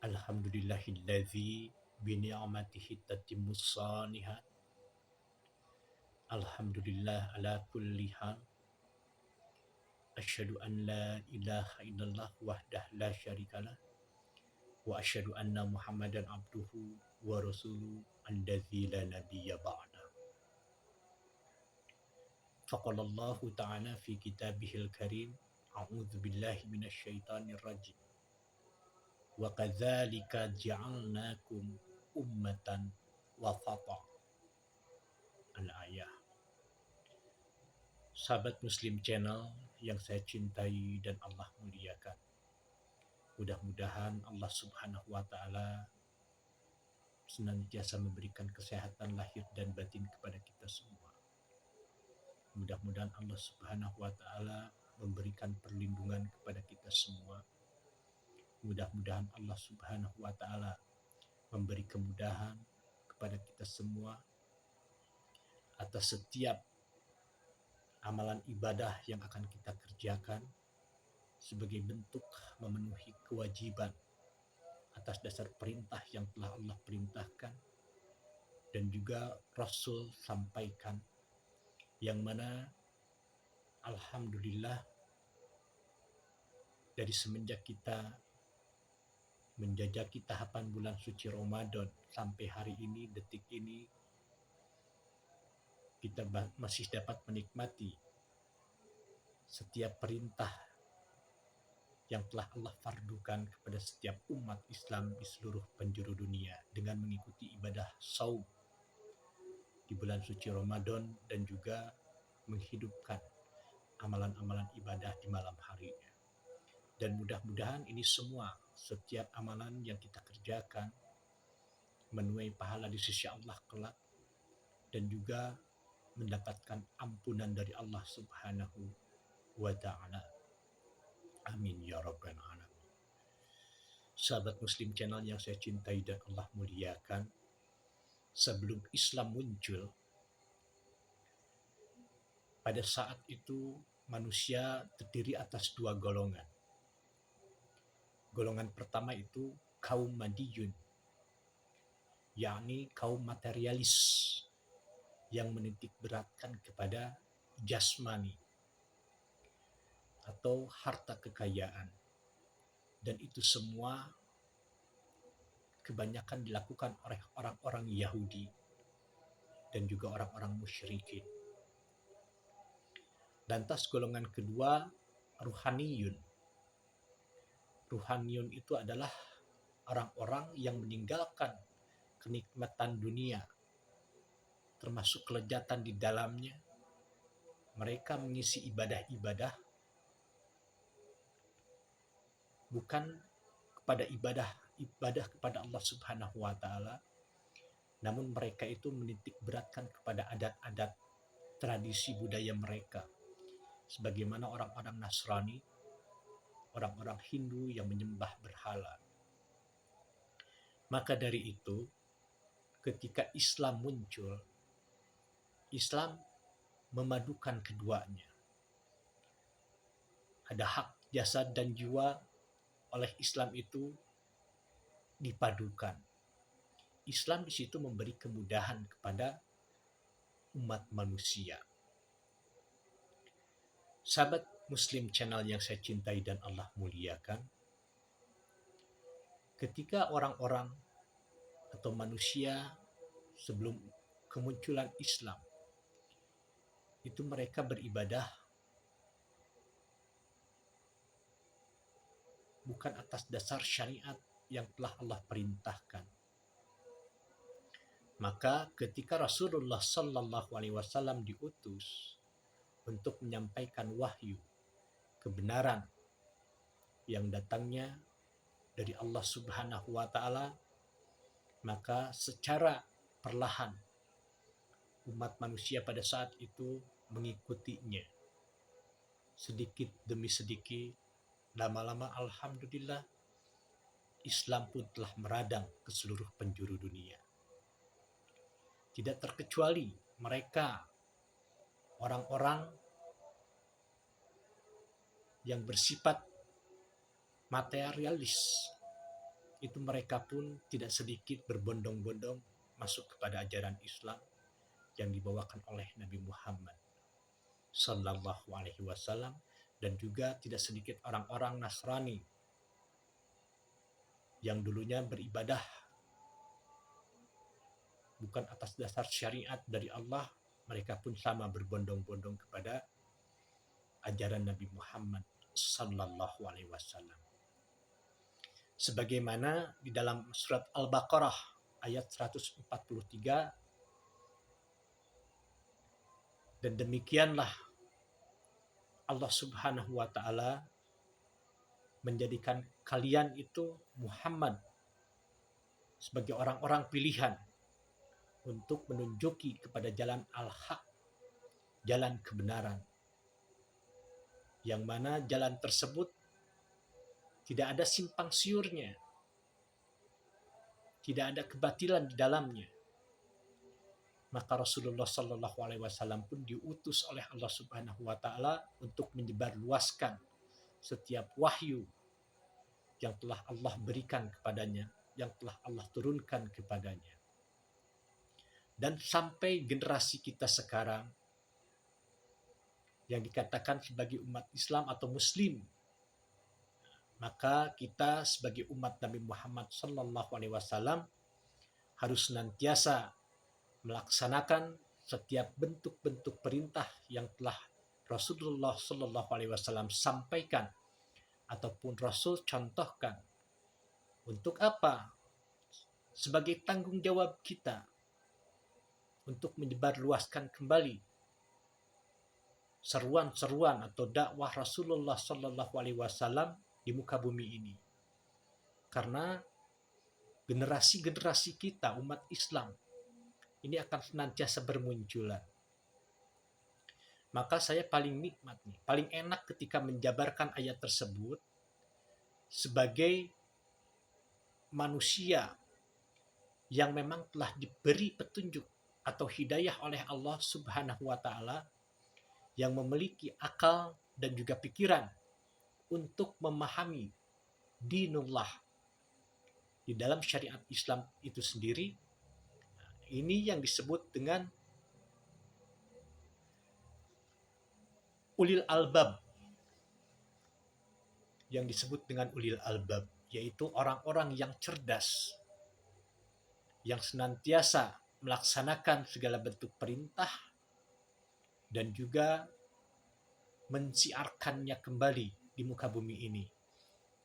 Alhamdulillahilladzi bini'amatihi tatimmus shalihat. Alhamdulillah ala kulli hal. Asyhadu an la ilaha illallah wahdah la syarikalah. Wa asyhadu anna Muhammadan abduhu wa rasuluhu alladzi la nabiyya ba'dah. Faqala Allah ta'ala fi kitabihil karim. A'udzu billahi minasy syaithanir rajim. Wa kadzalika ja'alnakum ummatan wasata. Al-ayah. Sahabat Muslim Channel yang saya cintai dan Allah muliakan. Mudah-mudahan Allah Subhanahu wa taala senantiasa memberikan kesehatan lahir dan batin kepada kita semua. Mudah-mudahan Allah Subhanahu wa taala memberikan perlindungan kepada kita semua. Mudah-mudahan Allah Subhanahu wa taala memberi kemudahan kepada kita semua atas setiap amalan ibadah yang akan kita kerjakan sebagai bentuk memenuhi kewajiban atas dasar perintah yang telah Allah perintahkan dan juga Rasul sampaikan, yang mana alhamdulillah dari semenjak kita menjajaki tahapan bulan suci Ramadan sampai hari ini, detik ini, kita masih dapat menikmati setiap perintah yang telah Allah fardukan kepada setiap umat Islam di seluruh penjuru dunia dengan mengikuti ibadah shaum di bulan suci Ramadan dan juga menghidupkan amalan-amalan ibadah di malam harinya. Dan mudah-mudahan ini semua, setiap amalan yang kita kerjakan menuai pahala di sisi Allah kelak dan juga mendapatkan ampunan dari Allah Subhanahu wa ta'ala. Amin ya rabbal alamin. Sahabat Muslim Channel yang saya cintai dan Allah muliakan, sebelum Islam muncul, pada saat itu manusia terdiri atas dua golongan. Golongan pertama itu kaum Madiyun, yakni kaum materialis yang menitik beratkan kepada jasmani atau harta kekayaan. Dan itu semua kebanyakan dilakukan oleh orang-orang Yahudi dan juga orang-orang musyrikin. Lantas golongan kedua, ruhaniyun. Ruhaniyun itu adalah orang-orang yang meninggalkan kenikmatan dunia, termasuk kelezatan di dalamnya. Mereka mengisi ibadah-ibadah bukan kepada ibadah kepada Allah Subhanahu wa taala, namun mereka itu menitik beratkan kepada adat-adat, tradisi budaya mereka, sebagaimana orang-orang Nasrani, orang-orang Hindu yang menyembah berhala. Maka dari itu, ketika Islam muncul, Islam memadukan keduanya. Ada hak jasad dan jiwa oleh Islam itu dipadukan. Islam di situ memberi kemudahan kepada umat manusia. Sahabat Muslim Channel yang saya cintai dan Allah muliakan, ketika orang-orang atau manusia sebelum kemunculan Islam itu mereka beribadah bukan atas dasar syariat yang telah Allah perintahkan. Maka ketika Rasulullah Sallallahu Alaihi Wasallam diutus untuk menyampaikan wahyu kebenaran yang datangnya dari Allah Subhanahu wa taala, maka secara perlahan umat manusia pada saat itu mengikutinya. Sedikit demi sedikit, lama-lama alhamdulillah Islam pun telah meradang ke seluruh penjuru dunia. Tidak terkecuali mereka, orang-orang yang bersifat materialis, itu mereka pun tidak sedikit berbondong-bondong masuk kepada ajaran Islam yang dibawakan oleh Nabi Muhammad Sallallahu Alaihi Wasallam, dan juga tidak sedikit orang-orang Nasrani yang dulunya beribadah bukan atas dasar syariat dari Allah, mereka pun sama berbondong-bondong kepada ajaran Nabi Muhammad Sallallahu Alaihi Wasallam. Sebagaimana di dalam surat Al-Baqarah ayat 143, dan demikianlah Allah Subhanahu wa Ta'ala menjadikan kalian itu Muhammad sebagai orang-orang pilihan untuk menunjuki kepada jalan al-haq, jalan kebenaran, yang mana jalan tersebut tidak ada simpang siurnya, tidak ada kebatilan di dalamnya. Maka Rasulullah Sallallahu Alaihi Wasallam pun diutus oleh Allah Subhanahu Wa Taala untuk menyebarluaskan setiap wahyu yang telah Allah berikan kepadanya, yang telah Allah turunkan kepadanya. Dan sampai generasi kita sekarang yang dikatakan sebagai umat Islam atau Muslim, maka kita sebagai umat Nabi Muhammad Sallallahu Alaihi Wasallam harus senantiasa melaksanakan setiap bentuk-bentuk perintah yang telah Rasulullah Sallallahu Alaihi Wasallam sampaikan ataupun Rasul contohkan. Untuk apa? Sebagai tanggung jawab kita untuk menyebarluaskan kembali seruan-seruan atau dakwah Rasulullah Sallallahu Alaihi Wasallam di muka bumi ini. Karena generasi-generasi kita umat Islam ini akan senantiasa bermunculan. Maka saya paling nikmat nih, paling enak ketika menjabarkan ayat tersebut sebagai manusia yang memang telah diberi petunjuk atau hidayah oleh Allah Subhanahu wa Ta'ala, yang memiliki akal dan juga pikiran untuk memahami dinullah di dalam syariat Islam itu sendiri. Ini yang disebut dengan ulil albab. Yang disebut dengan ulil albab, yaitu orang-orang yang cerdas, yang senantiasa melaksanakan segala bentuk perintah dan juga mensiarkannya kembali di muka bumi ini.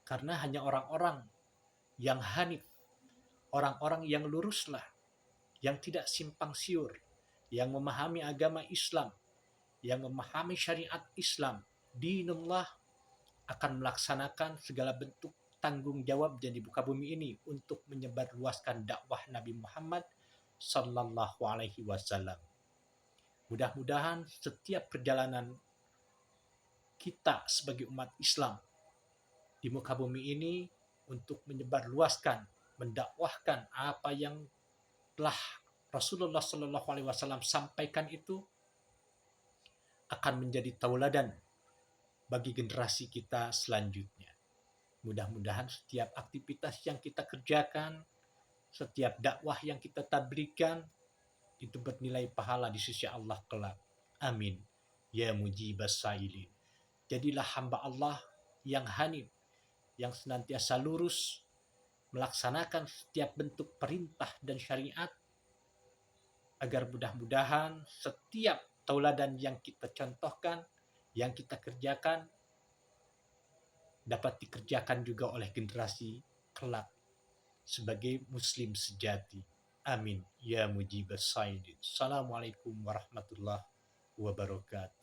Karena hanya orang-orang yang hanif, orang-orang yang luruslah, yang tidak simpang siur, yang memahami agama Islam, yang memahami syariat Islam, dinullah, akan melaksanakan segala bentuk tanggung jawab di muka bumi ini untuk menyebarluaskan dakwah Nabi Muhammad Sallallahu Alaihi Wasallam. Mudah-mudahan setiap perjalanan kita sebagai umat Islam di muka bumi ini untuk menyebarluaskan, mendakwahkan apa yang telah Rasulullah Sallallahu Alaihi Wasallam sampaikan itu akan menjadi tauladan bagi generasi kita selanjutnya. Mudah-mudahan setiap aktivitas yang kita kerjakan, setiap dakwah yang kita tabligkan, itu bernilai pahala di sisi Allah kelak. Amin. Ya mujibas sailin. Jadilah hamba Allah yang hanif, yang senantiasa lurus, melaksanakan setiap bentuk perintah dan syariat, agar mudah-mudahan setiap tauladan yang kita contohkan, yang kita kerjakan, dapat dikerjakan juga oleh generasi kelak sebagai muslim sejati. Amin. Ya mujibas saidin. Assalamualaikum warahmatullahi wabarakatuh.